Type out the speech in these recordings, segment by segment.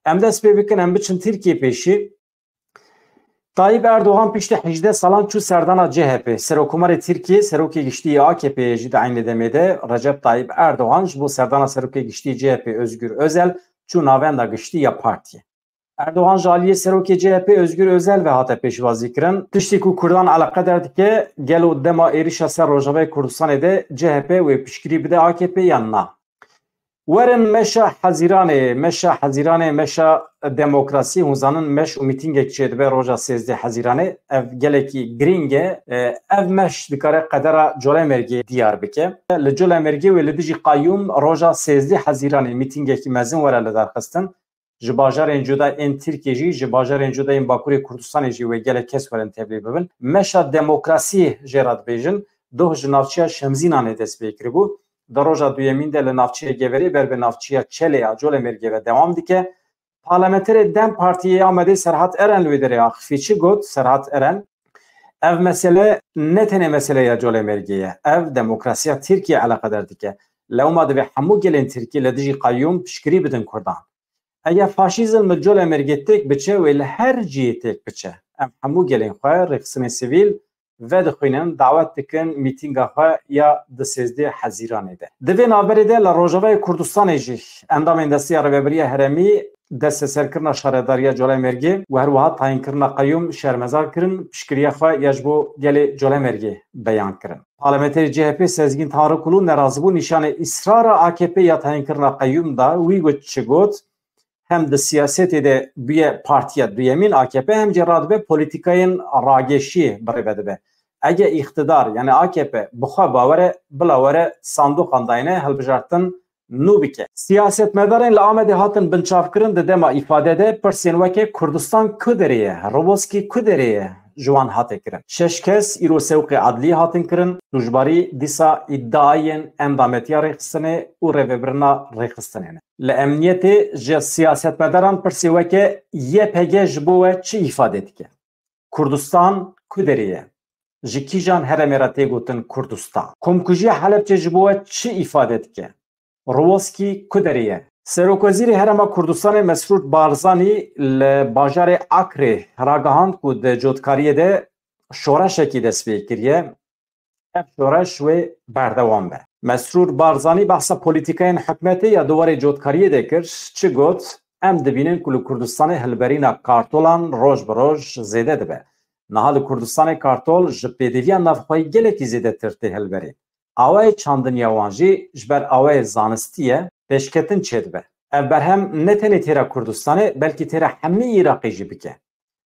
Em dest pê bikin em biçin Tirkiye pêşî. Tayyip Erdoğan piştî 18 salan çû serdana CHP. Serokkomarê Tirkiye serokê giştî AKP'ye jî di aynı demê de Recep Tayyip Erdoğan ji bo serdana serokê giştî CHP Özgür Özel çû navenda giştî ya partiye. Erdoğan ji aliyê serokê CHP Özgür Özel ve hate pêşwazî kirin. Tiştî ku Kurdan eleqedar dike gelo dema êrişa ser Rojavayê Kurdistanê de CHP wê piştgirî bide AKP yan na. Werin meşa Hezîranê meşa demokrasî hûzanin meş û mîtîngek çêdibe roja 13 Hezîranê ev gelekî giring e ev meş dikare qedera Colemêrgê diyar bike. Li Colemêrgê wê li dijî qayyûm roja 13 Hezîranê mîtîngekî mezin were li darxistin. Ji bajarên cuda ên Tirkiye jî ji bajarên cuda ên Bakurê Kurdistanê jî wê gelek kes werin tevlî bibin. Meşa demokrasî jê re dibêjin doh ji navçeya Şemzînanê dest pê kiribû. Di roja duyemîn de li navçeya Geverê ber bi navçeya Çelê ya Colemêrgê ve dewam dike. Parlamenterê Dem Partiyê Amedê Serhat Eren li wê derê axivî çi got Serhat Eren ev mesele ne tenê meseleya Colemêrgê ye ev demokrasiya Tirkiye eleqedar dike. Lewma dibe hemû gelên Tirkiye li dijî qayyûm piştgirî bidin Kurdan. Eger faşîzm li Colemêrgê têk biçe wê li her cihê têk biçe. Em hemû gelên xwe rêxistinê sivîl ve dixwînin dawet dikin mîtînga xwe ya di 13 Hezîranê de. Di vê navberê de li Rojavayê Kurdistanê jî endamên desteya Rêveberiya Herêmî desteserkirina şaredariya Colemêrgê û her wiha tayînkirina qayyûm şermezar kirin piştgiriya xwe ya ji bo gelê Colemêrgê beyan kirin. Parlamenterê CHP Sezgin Tanrıkulu nerazibû nîşanê îsrara AKP ya tayînkirina qayyûm da wî got çi got hem de siyasetê de bûye partiya duyemîn AKP hem jî radibe polîtikayên rageşiyê birêve dibe. Ege iktidar yani AKP bixwe bawere bila were sandoqan dayine hilbijartin nû bike. Siyasetmedarên li Amedê hatin binçavkirin di dema îfade de pirsên weke Kurdistan ku derê ye, Roboskî ku derê ye ji wan hate kirin. 6 kes îro sewqê adliyê hatin kirin tûjbarî dîsa îddiayên endametiya rêxistinê û rêvebirina rêxistinê ne. Li emniyetê ji siyasetmedaran pirsê weke YPG ji bo we çi îfade dike? Kurdistan ku derê ye? Ji kîjan herêmê re tê gotin Kurdistan? Komkujiya Helepçe ji bo we çi îfade dike? Roboskî ku derê ye? Serokwezîrê Herêma Kurdistanê Mesrûr Barzanî li bajarê Akrê ragihand ku di cotkariyê de şoreşekî dest pê kiriye. Ev şoreş wê berdewam be. Mesrûr Barzanî behsa polîtikayên hikûmetê ya duwarê cotkariyê de kir. Çi got? Em dibînin ku li Kurdistanê hilberîna kartolan roj bi roj zêde dibe. Niha li Kurdistanê kartol ji pêdiviya navxweyî gelekî zêdetir tê hilberîn. Awayê çandiniya wan jî ji ber awayê zanistî ye pêşketin çêdibe. Ev berhem ne tenê têra Kurdistanê belkî têra hemî Iraqê jî bike.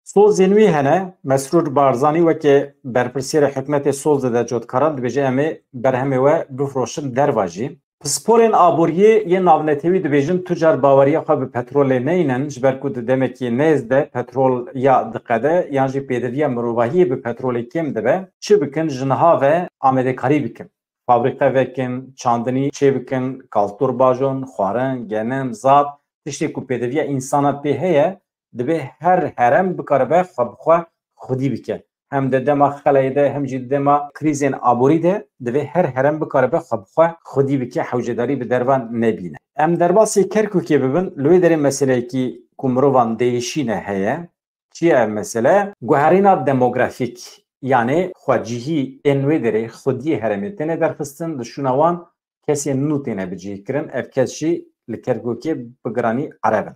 Sozên wî hene Mesrûr Barzanî wekî berpirsiyerê hikûmetê soz dide cotkaran dibêje em ê berhemê we bifroşin derva jî. Pisporên aboriyê yên navnetewî dibêjin tu car baweriya xwe bi petrolê neyînin ji ber ku di demekî nêz de petrol ya diqede yan jî pêdiviya mirovahiyê bi petrolê kêm dibe çi bikin ji niha ve amedêkarî bikin. Fabrîka vekin, çandinî çê bikin, kaltûr bajon, xwarin, genim, zat tiştê ku pêdiviya însana pê heye dibe her herem bikaribe xwe bi xwe xwedî bike. Hem de dema xelayê de hem jî dema krîzên aborî de divê her herem bikaribe xwe bi xwe xwedî bike hewcedarî bi dervan nebîne. Em derbasî Kerkûkê bibin li wê derê meseleyekî ku mirovan değişîne heye. Çi ye ev mesele? Guherîna demografîk yani xwecihî ên wê derê xwediyê herêmê têne derxistin di şûna wan kesên nû têne bicihkirin ev kes jî li Kerkûkê bi giranî erebin.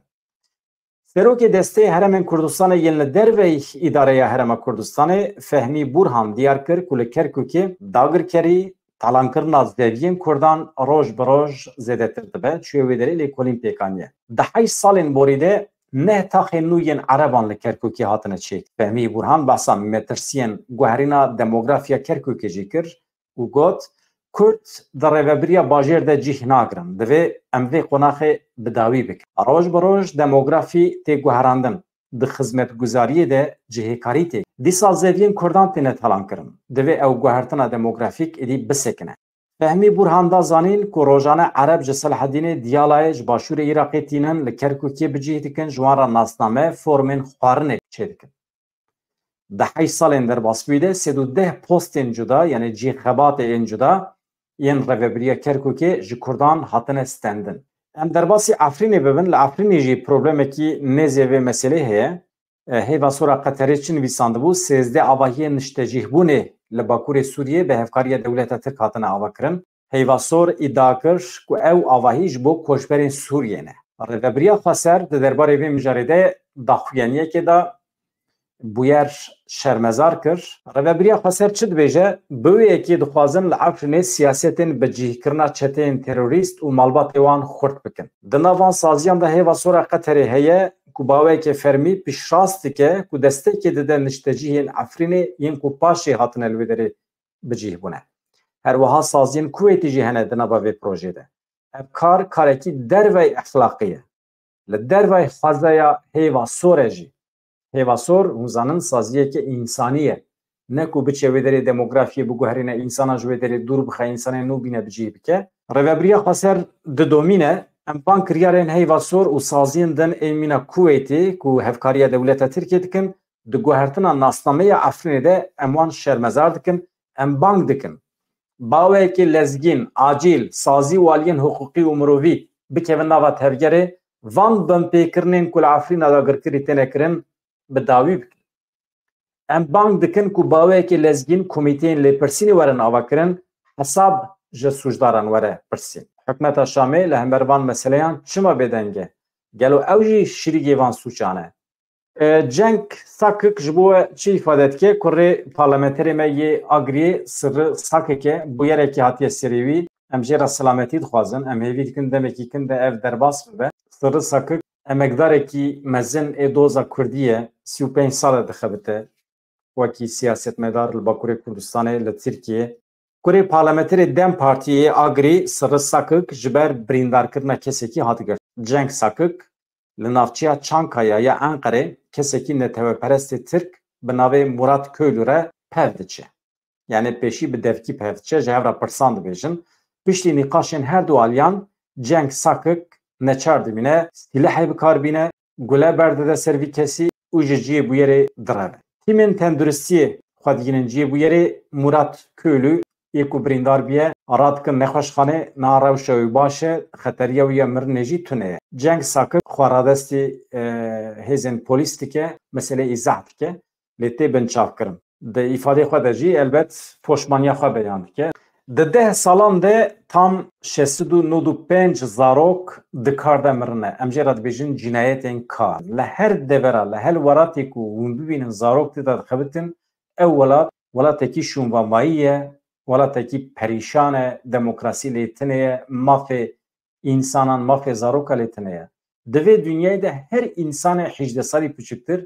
Serokê destê Herêmên Kurdistanê yên li dervey îdareya Herêma Kurdistanê Fehmî Burhan diyar kir ku li Kerkûkê dagirkerî talankirina zeviyên Kurdan roj bi roj zêdetir dibe çûyê wê derê lêkolîn pêkaniye. Di 8 salên borî de neh taxên nû yên ereban li Kerkûkê hatine çêk. Fehmî Burhan behsa metirsiyên guherîna demografiya Kerkûkê jî kir û got Kurd di rêveberiya bajêr de cih nagirin. Divê em vê qonaxê bi dawî bikin. Roj bi roj demografî tê guherandin. Di xizmetguzariyê de cihêkarî tê. Dîsa zeviyên Kurdan têne talankirin. Divê ew guhertina demografîk êdî bisekine. Fehmî Burhan da zanîn ku rojane Ereb ji Selahedînê Diyalayê ji başûrê Iraqê tînin li Kerkûkê bicih dikin ji wan re nasname formên xwarinê çê dikin. Di 8 salên derbasbûyî de 310 postên cuda yani cîxebatê yên cuda yên rêveberiya Kerkûkê ji Kurdan hatine stendin. ام درباسی افرینê bibin li Efrînê jî problemekî nêzê vê meselê heye. Hêva sora Qeterê çi nivîsandibû 13 avahiyên niştecîhbûnê li Bakurê Sûriyê bi hevkariya dewleta Tirk hatine avakirin. Heyvasor îdia kir ku ew avahî ji bo koçberên Sûriyê ne. Rêveberiya Xweser di derbarê vê mijarê de daxuyaniyekê da bûyer şermezar kir. Rêveberiya Xweser çi dibêje? Bi wê yekê dixwazin li Efrînê siyasetên bicihkirina çeteyên terorîst û malbatê wan xurt bikin. Di nav van saziyan de hêva sora Qeterê heye ku bawekê fermî piştrast dike ku destekê dide niştecihên Efrînê yên ku paşê hatine li wê derê bicihbûne. Her wiha saziyên Kuwêtê jî hene di nava vê projê de. Ev karekî derve exlaqî ye. Li derve xwezeya hêva sorê jî hêvasor hûzanin saziyeke însanî ye. Ne ku biçe wê derê demografiyê biguherîne însana ji wê derê dûr bixe însanên nû bîne bicih bike. Rêveberiya Xweser didomîne em van kiryarên hêvasor û saziyên din ên mîna Kuwêtê ku hevkariya dewleta Tirkiye dikin di guhertina nasnameya Efrînê de em wan şermezar dikin, em bang dikin. Bawekê lezgîn, acîl, sazî û aliyên hiqûqî û mirovî bikevin nava tevgerê, van binpêkirinên ku li Efrîna da girkirî têne kirin bi dawî bikin. Em bang dikin ku bawekê lezgîn komîteyên lêpirsînê werin avakirin, hesab ji sûcdaran were pirsîn. Hikûmeta Şamê li hember van meseleyan çima bêdeng e? Gelo ew jî şîrîgê van sûçan e. Cenk Sakik ji bo çi îfade dike ku rê parlamenterê me yê Agriyê Sirri Sakike bûyerekî hatiye serîwî em jê re selametî dixwazin em hêvî dikin demekî kin de ev derbas bibe. Sirri Sakik emekdarekî mezin ê doza Kurdî ye 35 sal dixebite wekî siyasetmedar li Bakurê Kurdistanê li Tirkiye. Kurê parlamenterê Dem Partiyê Agrî Sirri Sakik ji ber birîndarkirina kesekî hat girt. Cenk Sakik li navçeya Çankaya ya Enqerê kesekî netewperestê Tirk bi navê Murat Köylû re pev diçe. Yani pêşî bi devkî pev diçe ji hev re pirsan dibêjin. Piştî nîqaşên her du aliyan Cenk Sakik neçar dibîne, silehê bikar bîne, gule berdide ser vî kesî û ji ciyê bûyerê direve. Tîmên tenduristiyê xwe digînin ciyê bûyerê Murat Köylû ê ku birîndar bîye ara dikin nexweşxanê na rewşa wî baş e, xeteriya wî ya mirinê jî tune ye. Cenk Sakik xwe radestê hêzên polîs dike, meselê îzah dike, lê tê binçavkirin. Di îfadê xwe de jî elbet poşmaniya xwe beyan dike. Di 10 salan de tam 695 zarok di kar de mirine. Em jê re dibêjin cinayetên kar. Li her devera, li her welatê ku hûn bibînin zarok tê de dixebitin, ew welat welatekî şûnvamayî ye, welatekî perîşan e, demokrasî lêtinê ye, mafê însanan, mafê zaroka lêtinê ye. Di vê dünyayê de her însanê 18 salî biçûktir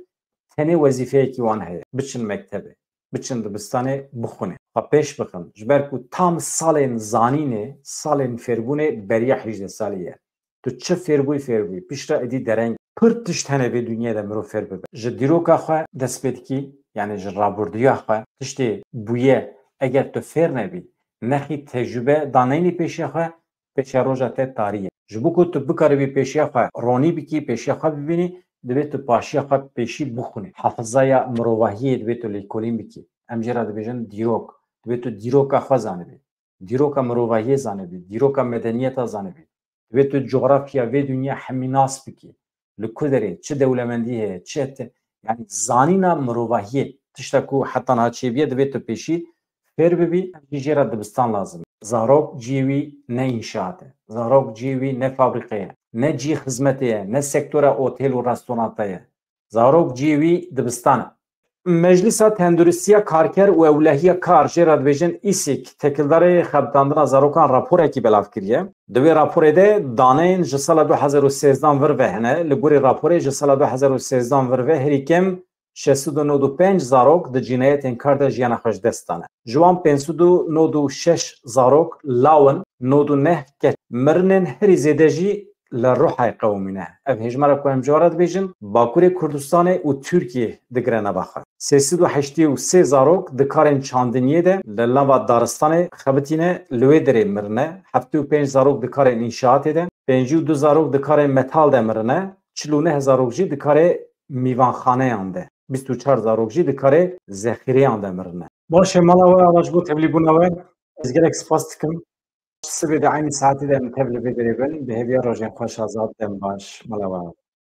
tenê wezîfeyekî wan heye. Biçin mektebê, biçin dibistanê bixwîne. Pêş bixin ji ber ku tam salên zanînê, salên fêrbûnê beriya 18 salî ye. Tu çi fêrbûyî piştre edî dereng pir tişt hene vê dunyayê de mirov fêr bibe. Ji dîroka xwe dest pê dikî, yani ji rabordiya xwe tiştê bûye eger tu fêr nebî, nexî tecrübe daneyînî pêşiya xwe, pêşiya roja te tarî ye. Ji bo ku tu bikaribî pêşiya xwe ronî bikî, pêşiya xwe bibînî, divê tu paşiya xwe pêşî bixwînî. Hefizaya mirovahiyê divê tu lêkolîn bikî. Em jê re dibêjin dîrok. Divê tu dîroka xwe zanibî, dîroka mirovahiyê zanibî, dîroka medeniyeta zanibî. Divê tu coğrafya vê dünya hemî nas bikî. Li ku derê çi dewlemendî heye, çi hete, yani zanîna mirovahiyê tişta ku heta naçêbiye divê tu pêşî fêr bibî, em jê re dibistan lazim. Zarok ciyê wî ne înşaat e, zarok ciyê wî ne fabrîqe ye, ne cî xizmetê ye, ne sektora otêl û restoranta ye. Zarok ciyê wî dibistan e. Meclisa Tenduristiya Karker û Ewlehiya Kar jê re dibêjin îsîk tekildarê xebitandina zarokan raporekî belav kiriye. Di vê raporê de daneyên ji sala 2013 vir ve hene. Li gorî raporê ji sala 2013 vir ve herî kem 695 zarok di cinayetên kar de jiyana xwe ji dest dane. Ji wan 596 zarok lawin, 99 keç mirinên herî zêde jî li Rûhayê qewmî ne. Ev hejmara ku em ji were dibêjin Bakurê Kurdistanê û Tirkiye digire nava xwe. 383 zarok di karên çandiniyê de li nava daristanê xebitîne li wê derê mirine. 75 zarok di karên înşaatê de, 52 zarok di karên metal de mirine, 49 zarok jî di karê mîvanxaneyan de, 24 zarok jî di karê zexîreyan de mirine. Baş e mala we avaj bo tevlîbûna we ez gelek spas dikim. sibê de aynî saetî de min tev li vê derê bin. Bi hêviya rojên xweş azad dem baş. Mala